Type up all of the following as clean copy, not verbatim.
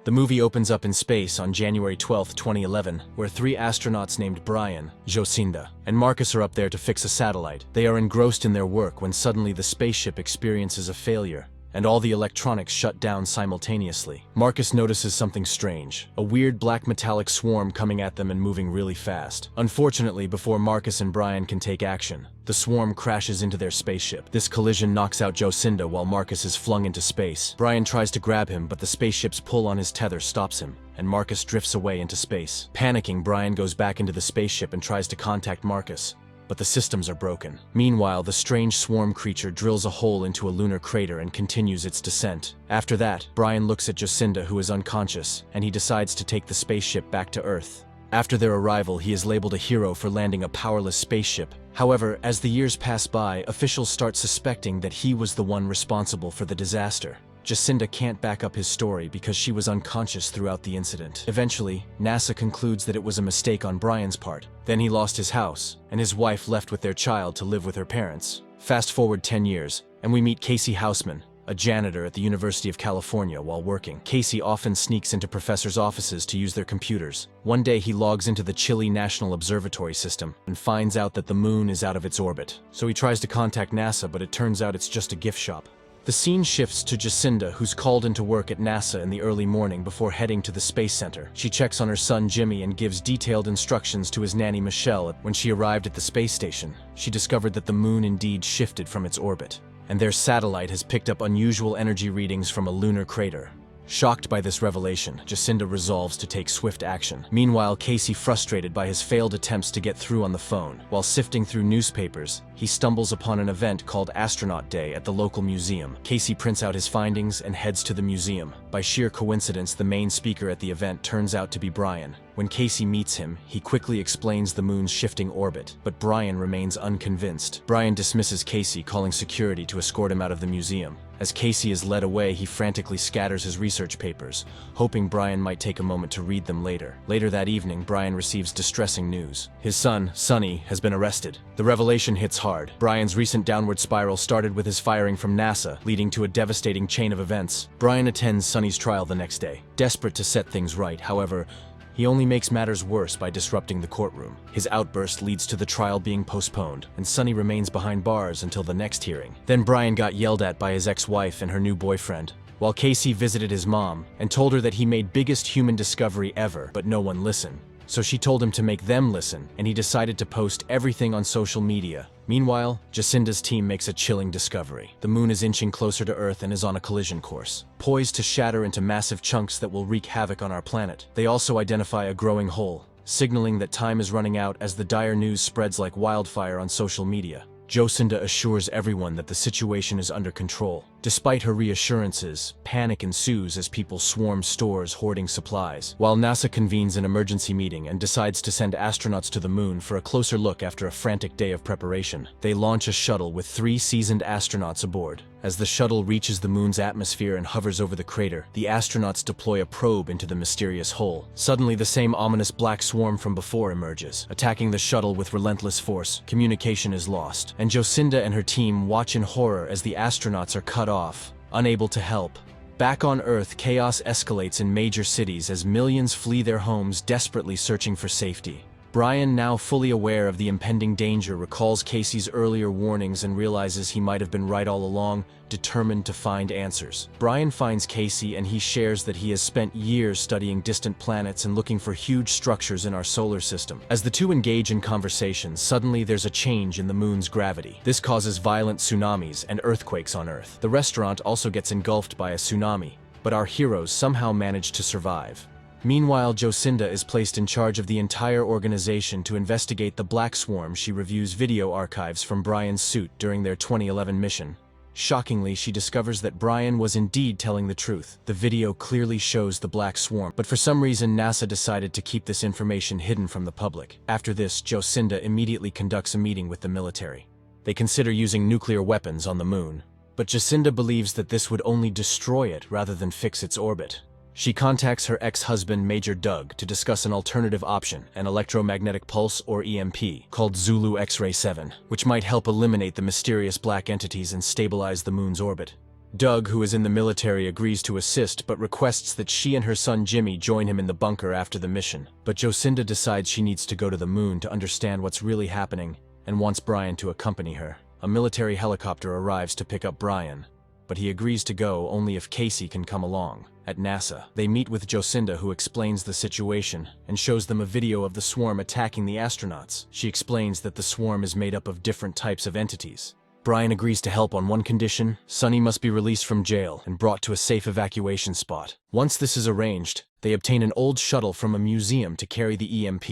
The movie opens up in space on January 12, 2011, where three astronauts named Brian, Jocinda, and Marcus are up there to fix a satellite. They are engrossed in their work when suddenly the spaceship experiences a failure, and all the electronics shut down simultaneously. Marcus notices something strange, a weird black metallic swarm coming at them and moving really fast. Unfortunately, before Marcus and Brian can take action, the swarm crashes into their spaceship. This collision knocks out Jocinda while Marcus is flung into space. Brian tries to grab him, but the spaceship's pull on his tether stops him, and Marcus drifts away into space. Panicking, Brian goes back into the spaceship and tries to contact Marcus, but the systems are broken. Meanwhile, the strange swarm creature drills a hole into a lunar crater and continues its descent. After that, Brian looks at Jocinda, who is unconscious, and he decides to take the spaceship back to Earth. After their arrival, he is labeled a hero for landing a powerless spaceship. However, as the years pass by, officials start suspecting that he was the one responsible for the disaster. Jocinda can't back up his story because she was unconscious throughout the incident. Eventually, NASA concludes that it was a mistake on Brian's part. Then he lost his house, and his wife left with their child to live with her parents. Fast forward 10 years, and we meet Casey Houseman, a janitor at the University of California while working. Casey often sneaks into professors' offices to use their computers. One day he logs into the Chile National Observatory system and finds out that the moon is out of its orbit. So he tries to contact NASA, but it turns out it's just a gift shop. The scene shifts to Jocinda, who's called into work at NASA in the early morning before heading to the Space Center. She checks on her son Jimmy and gives detailed instructions to his nanny Michelle. When she arrived at the space station, she discovered that the moon indeed shifted from its orbit, and their satellite has picked up unusual energy readings from a lunar crater. Shocked by this revelation, Jocinda resolves to take swift action. Meanwhile, Casey, frustrated by his failed attempts to get through on the phone, while sifting through newspapers, he stumbles upon an event called Astronaut Day at the local museum. Casey prints out his findings and heads to the museum. By sheer coincidence, the main speaker at the event turns out to be Brian. When Casey meets him, he quickly explains the moon's shifting orbit, but Brian remains unconvinced. Brian dismisses Casey, calling security to escort him out of the museum. As Casey is led away, he frantically scatters his research papers, hoping Brian might take a moment to read them later. Later that evening, Brian receives distressing news. His son, Sonny, has been arrested. The revelation hits hard. Brian's recent downward spiral started with his firing from NASA, leading to a devastating chain of events. Brian attends Sonny's trial the next day. Desperate to set things right, however, he only makes matters worse by disrupting the courtroom. His outburst leads to the trial being postponed, and Sonny remains behind bars until the next hearing. Then Brian got yelled at by his ex-wife and her new boyfriend, while Casey visited his mom and told her that he made biggest human discovery ever, but no one listened. So she told him to make them listen, and he decided to post everything on social media. Meanwhile, Jocinda's team makes a chilling discovery. The moon is inching closer to Earth and is on a collision course, poised to shatter into massive chunks that will wreak havoc on our planet. They also identify a growing hole, signaling that time is running out as the dire news spreads like wildfire on social media. Jocinda assures everyone that the situation is under control. Despite her reassurances, panic ensues as people swarm stores hoarding supplies, while NASA convenes an emergency meeting and decides to send astronauts to the moon for a closer look after a frantic day of preparation. They launch a shuttle with 3 seasoned astronauts aboard. As the shuttle reaches the moon's atmosphere and hovers over the crater, the astronauts deploy a probe into the mysterious hole. Suddenly, the same ominous black swarm from before emerges, attacking the shuttle with relentless force. Communication is lost, and Jocinda and her team watch in horror as the astronauts are cut off, unable to help. Back on Earth, chaos escalates in major cities as millions flee their homes, desperately searching for safety. Brian, now fully aware of the impending danger, recalls Casey's earlier warnings and realizes he might have been right all along, determined to find answers. Brian finds Casey and he shares that he has spent years studying distant planets and looking for huge structures in our solar system. As the two engage in conversation, suddenly there's a change in the moon's gravity. This causes violent tsunamis and earthquakes on Earth. The restaurant also gets engulfed by a tsunami, but our heroes somehow manage to survive. Meanwhile, Jocinda is placed in charge of the entire organization to investigate the black swarm. She reviews video archives from Brian's suit during their 2011 mission. Shockingly, she discovers that Brian was indeed telling the truth. The video clearly shows the black swarm, but for some reason NASA decided to keep this information hidden from the public. After this, Jocinda immediately conducts a meeting with the military. They consider using nuclear weapons on the moon, but Jocinda believes that this would only destroy it rather than fix its orbit. She contacts her ex-husband, Major Doug, to discuss an alternative option, an electromagnetic pulse, or EMP, called Zulu X-ray 7, which might help eliminate the mysterious black entities and stabilize the moon's orbit. Doug, who is in the military, agrees to assist but requests that she and her son Jimmy join him in the bunker after the mission. But Jocinda decides she needs to go to the moon to understand what's really happening and wants Brian to accompany her. A military helicopter arrives to pick up Brian, but he agrees to go only if Casey can come along. At NASA, they meet with Jocinda, who explains the situation and shows them a video of the swarm attacking the astronauts. She explains that the swarm is made up of different types of entities. Brian agrees to help on one condition: Sonny must be released from jail and brought to a safe evacuation spot. Once this is arranged, they obtain an old shuttle from a museum to carry the EMP.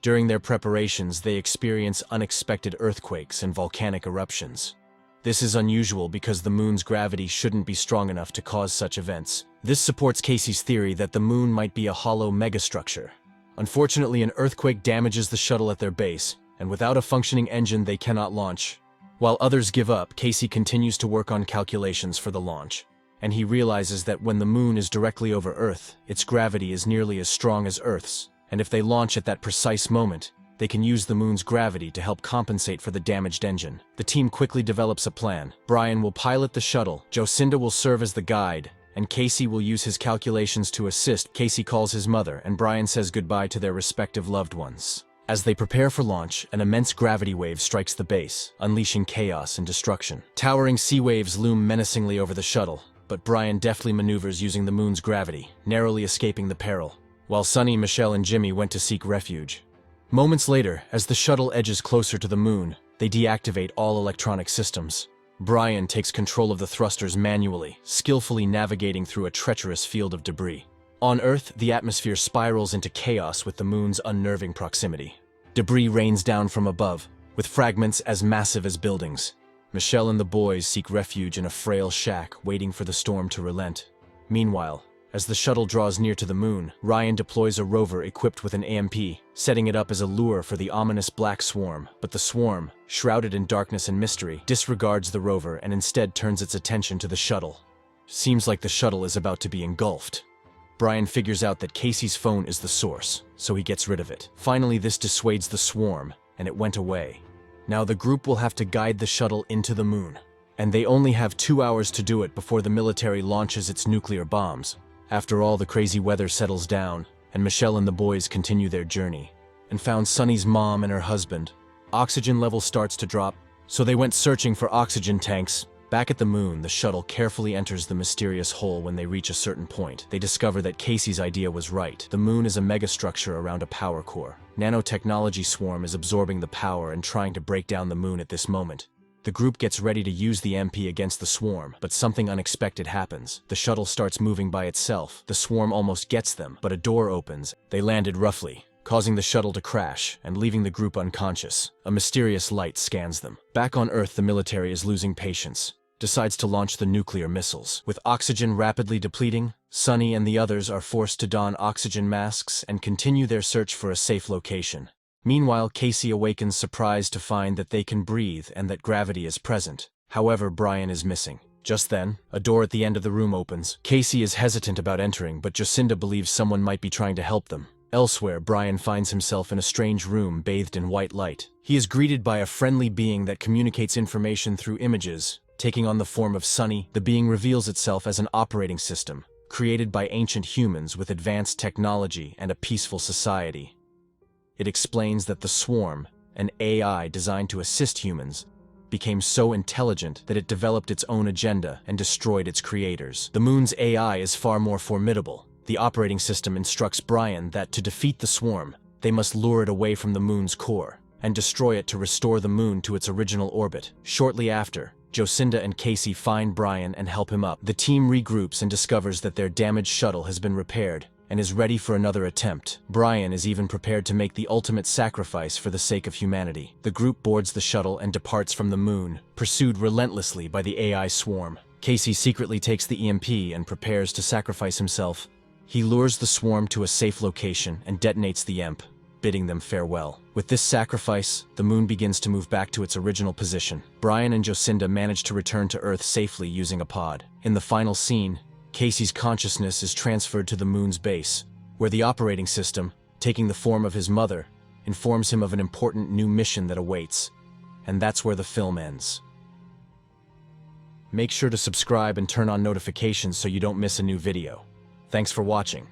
During their preparations, they experience unexpected earthquakes and volcanic eruptions. This is unusual because the moon's gravity shouldn't be strong enough to cause such events. This supports Casey's theory that the moon might be a hollow megastructure. Unfortunately, an earthquake damages the shuttle at their base, and without a functioning engine, they cannot launch. While others give up, Casey continues to work on calculations for the launch, and he realizes that when the moon is directly over Earth, its gravity is nearly as strong as Earth's, and if they launch at that precise moment, they can use the moon's gravity to help compensate for the damaged engine. The team quickly develops a plan. Brian will pilot the shuttle, Jocinda will serve as the guide, and Casey will use his calculations to assist. Casey calls his mother, and Brian says goodbye to their respective loved ones. As they prepare for launch, an immense gravity wave strikes the base, unleashing chaos and destruction. Towering sea waves loom menacingly over the shuttle, but Brian deftly maneuvers using the moon's gravity, narrowly escaping the peril, while Sonny, Michelle, and Jimmy went to seek refuge. Moments later, as the shuttle edges closer to the moon, they deactivate all electronic systems. Brian takes control of the thrusters manually, skillfully navigating through a treacherous field of debris. On Earth, the atmosphere spirals into chaos with the moon's unnerving proximity. Debris rains down from above, with fragments as massive as buildings. Michelle and the boys seek refuge in a frail shack, waiting for the storm to relent. Meanwhile, as the shuttle draws near to the moon, Ryan deploys a rover equipped with an AMP, setting it up as a lure for the ominous black swarm. But the swarm, shrouded in darkness and mystery, disregards the rover and instead turns its attention to the shuttle. Seems like the shuttle is about to be engulfed. Brian figures out that Casey's phone is the source, so he gets rid of it. Finally, this dissuades the swarm, and it went away. Now the group will have to guide the shuttle into the moon, and they only have 2 hours to do it before the military launches its nuclear bombs. After all, the crazy weather settles down, and Michelle and the boys continue their journey, and found Sonny's mom and her husband. Oxygen level starts to drop, so they went searching for oxygen tanks. Back at the moon, the shuttle carefully enters the mysterious hole. When they reach a certain point, they discover that Casey's idea was right. The moon is a megastructure around a power core. Nanotechnology swarm is absorbing the power and trying to break down the moon at this moment. The group gets ready to use the MP against the swarm, but something unexpected happens. The shuttle starts moving by itself. The swarm almost gets them, but a door opens. They landed roughly, causing the shuttle to crash and leaving the group unconscious. A mysterious light scans them. Back on Earth, the military is losing patience, decides to launch the nuclear missiles. With oxygen rapidly depleting, Sonny and the others are forced to don oxygen masks and continue their search for a safe location. Meanwhile, Casey awakens surprised to find that they can breathe and that gravity is present. However, Brian is missing. Just then, a door at the end of the room opens. Casey is hesitant about entering, but Jocinda believes someone might be trying to help them. Elsewhere, Brian finds himself in a strange room bathed in white light. He is greeted by a friendly being that communicates information through images. Taking on the form of Sonny, the being reveals itself as an operating system, created by ancient humans with advanced technology and a peaceful society. It explains that the swarm, an AI designed to assist humans, became so intelligent that it developed its own agenda and destroyed its creators. The moon's AI is far more formidable. The operating system instructs Brian that to defeat the swarm, they must lure it away from the moon's core and destroy it to restore the moon to its original orbit. Shortly after, Jocinda and Casey find Brian and help him up. The team regroups and discovers that their damaged shuttle has been repaired and is ready for another attempt. Brian is even prepared to make the ultimate sacrifice for the sake of humanity. The group boards the shuttle and departs from the moon, pursued relentlessly by the AI swarm. Casey secretly takes the EMP and prepares to sacrifice himself. He lures the swarm to a safe location and detonates the EMP, bidding them farewell. With this sacrifice, the moon begins to move back to its original position. Brian and Jocinda manage to return to Earth safely using a pod. In the final scene, Casey's consciousness is transferred to the moon's base, where the operating system, taking the form of his mother, informs him of an important new mission that awaits. And that's where the film ends. Make sure to subscribe and turn on notifications so you don't miss a new video. Thanks for watching.